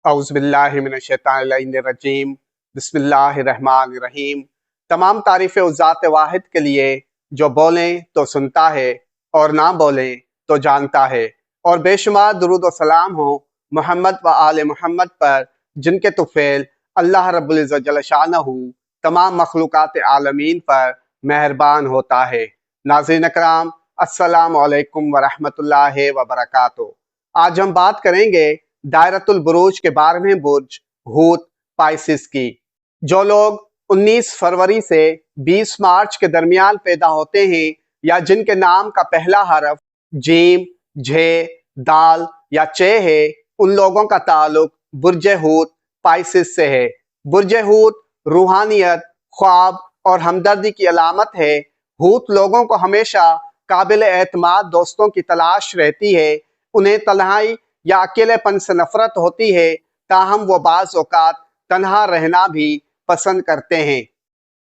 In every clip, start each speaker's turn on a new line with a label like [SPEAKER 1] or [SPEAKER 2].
[SPEAKER 1] औज़ुबिल्लाहिमिनश्शैतानिर्रजीम बिस्मिल्लाहिर्रहमानिर्रहीम। तमाम तारीफ़ें उस ज़ात वाहिद के लिए जो बोलें तो सुनता है और ना बोलें तो जानता है, और बेशुमार दुरूद व सलाम हो मोहम्मद व आले मोहम्मद पर, जिनके तुफ़ैल अल्लाह रब्बुल इज़्ज़त जल्ल शानहू तमाम मखलूक़ात आलमीन पर मेहरबान होता है। नाज़रीन अकराम, अस्सलामु अलैकुम व रहमतुल्लाहि व बरकातुहू। आज हम बात करेंगे दायरतुल बुरूज के 12वें बुर्ज हूत पाइसिस की। जो लोग 19 फरवरी से 20 मार्च के दरमियान पैदा होते हैं या जिनके नाम का पहला हरफ जीम, झे, दाल या चे है, उन लोगों का ताल्लुक बुर्ज हूत पाइसिस से है। बुर्ज हूत रूहानियत, ख्वाब और हमदर्दी की अलामत है। हूत लोगों को हमेशा काबिल एतमाद दोस्तों की तलाश रहती है। उन्हें तन्हाई या अकेलेपन से नफरत होती है, ताहम वो बाज़ औक़ात तन्हा रहना भी पसंद करते हैं।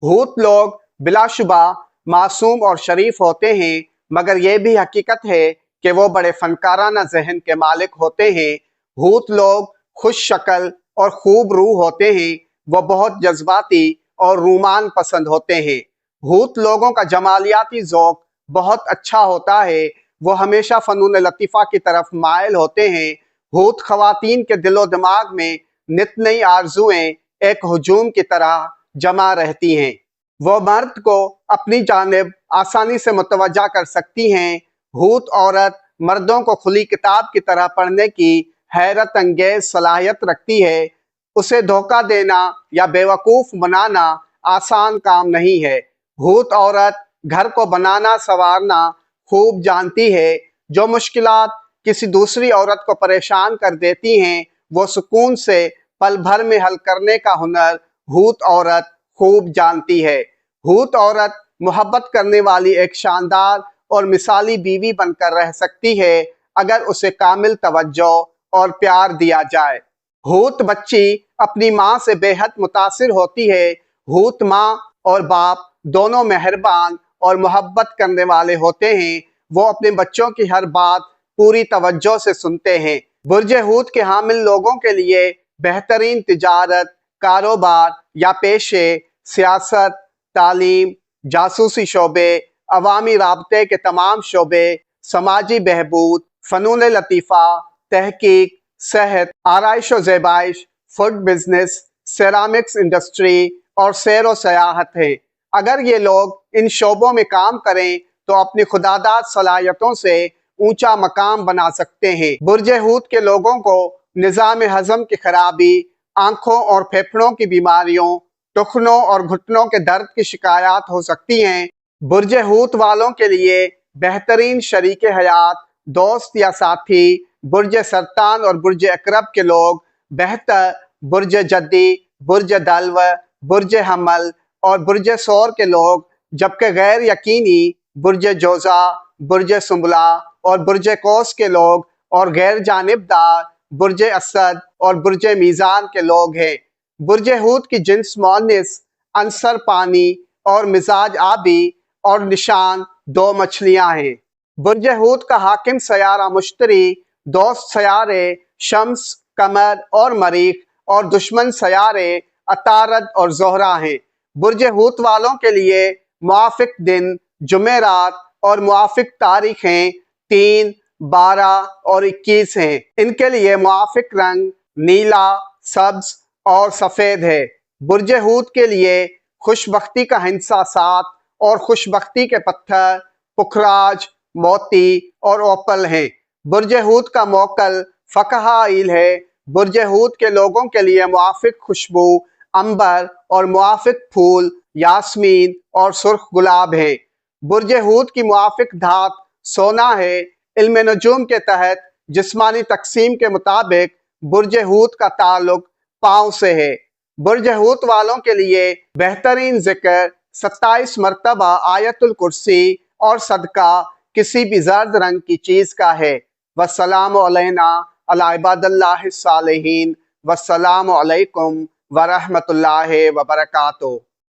[SPEAKER 1] हूत लोग बिलाशुबा मासूम और शरीफ होते हैं, मगर यह भी हकीकत है कि वो बड़े फनकाराना जहन के मालिक होते हैं। हूत लोग खुश शक्ल और खूब रूह होते हैं। वो बहुत जज्बाती और रूमान पसंद होते हैं। हूत लोगों का जमालियाती ज़ौक़ बहुत अच्छा होता है। वो हमेशा फ़नून लतीफ़ा की तरफ मायल होते हैं। हूत ख़वातीन के दिलो दिमाग में नित नई आरज़ुएँ एक हुजूम की तरह जमा रहती हैं। वो मर्द को अपनी जानिब आसानी से मुतवज्जा कर सकती हैं। हूत औरत मर्दों को खुली किताब की तरह पढ़ने की हैरत अंगेज़ सलाहियत रखती है। उसे धोखा देना या बेवकूफ़ बनाना आसान काम नहीं है। हूत औरत घर को बनाना संवारना खूब जानती है। जो मुश्किलात किसी दूसरी औरत को परेशान कर देती हैं, वो सुकून से पल भर में हल करने का हुनर हूत औरत खूब जानती है। हूत औरत मोहब्बत करने वाली एक शानदार और मिसाली बीवी बनकर रह सकती है, अगर उसे कामिल तवज्जो और प्यार दिया जाए। हूत बच्ची अपनी माँ से बेहद मुतासिर होती है। हूत माँ और बाप दोनों मेहरबान और मोहब्बत करने वाले होते हैं। वो अपने बच्चों की हर बात पूरी तवज्जो से सुनते हैं। बुर्ज हूत के हामिल लोगों के लिए बेहतरीन तिजारत, कारोबार या पेशे, सियासत, तालीम, जासूसी शोबे, अवामी राबते के तमाम शोबे, समाजी बहबूद, फ़नून लतीफ़ा, तहकीक, सेहत, आराइश व ज़ेबाइश, फूड बिजनेस, सेरामिक्स इंडस्ट्री और सैर व सयाहत हैं। अगर ये लोग इन शोबों में काम करें तो अपनी खुदादाद सलाहियतों से ऊंचा मकाम बना सकते हैं। बुर्ज हूत के लोगों को निज़ाम हज़म की खराबी, आंखों और फेफड़ों की बीमारियों, टुखनों और घुटनों के दर्द की शिकायत हो सकती हैं। बुर्ज हूत वालों के लिए बेहतरीन शरीके हयात, दोस्त या साथी बुर्ज सरतान और बुर्ज अकरब के लोग बेहतर बुर्ज जद्दी, बुर्ज दल्व, बुर्ज हमल और बुर्ज सौर के लोग, जबकि गैर यकीनी बुर्ज जोजा, बुर्ज सुंबला और बुर्ज कौस के लोग और गैर जानिबदार बुर्ज असद और बुर्ज मीज़ान के लोग हैं। बुर्ज हूत की जिन्स मोनिस, अंसर पानी और मिजाज आबी और निशान 2 मछलियां हैं। बुर्ज हूत का हाकिम सयारा मुश्तरी, दोस्त सयारे शम्स, कमर और मरीख और दुश्मन सयारे अतारद और ज़ोहरा हैं। बुर्ज हूत वालों के लिए मुआफ़िक दिन जुमेरात और मुआफ़िक तारीखें 3, 12 और 21 हैं। इनके लिए मुआफ़िक रंग नीला, सब्ज और सफ़ेद है। बुर्ज हूत के लिए खुशबख्ती का हिंसा 7 और खुशबख्ती के पत्थर पुखराज, मोती और ओपल हैं। बुर्ज हूत का मोकल फ़कहाइल है। बुर्ज हूत के लोगों के लिए मुआफ़िक खुशबू अंबर और मुआफ़िक फूल यास्मीन और सुर्ख गुलाब है। बुर्ज हूत की मुआफ़िक धात सोना है। इल्म नजूम के तहत जिस्मानी तकसीम के मुताबिक बुर्ज हूत का ताल्लुक पाँव से है। बुर्ज हूत वालों के लिए बेहतरीन ज़िक्र 27 मरतबा आयतुल कुर्सी और सदका किसी भी जर्द रंग की चीज़ का है। वस्सलामु अलैना अला इबादिल्लाहिस सालिहीन। वस्सलामु अलैकुम व रहमतुल्लाहि व बरकातुहू।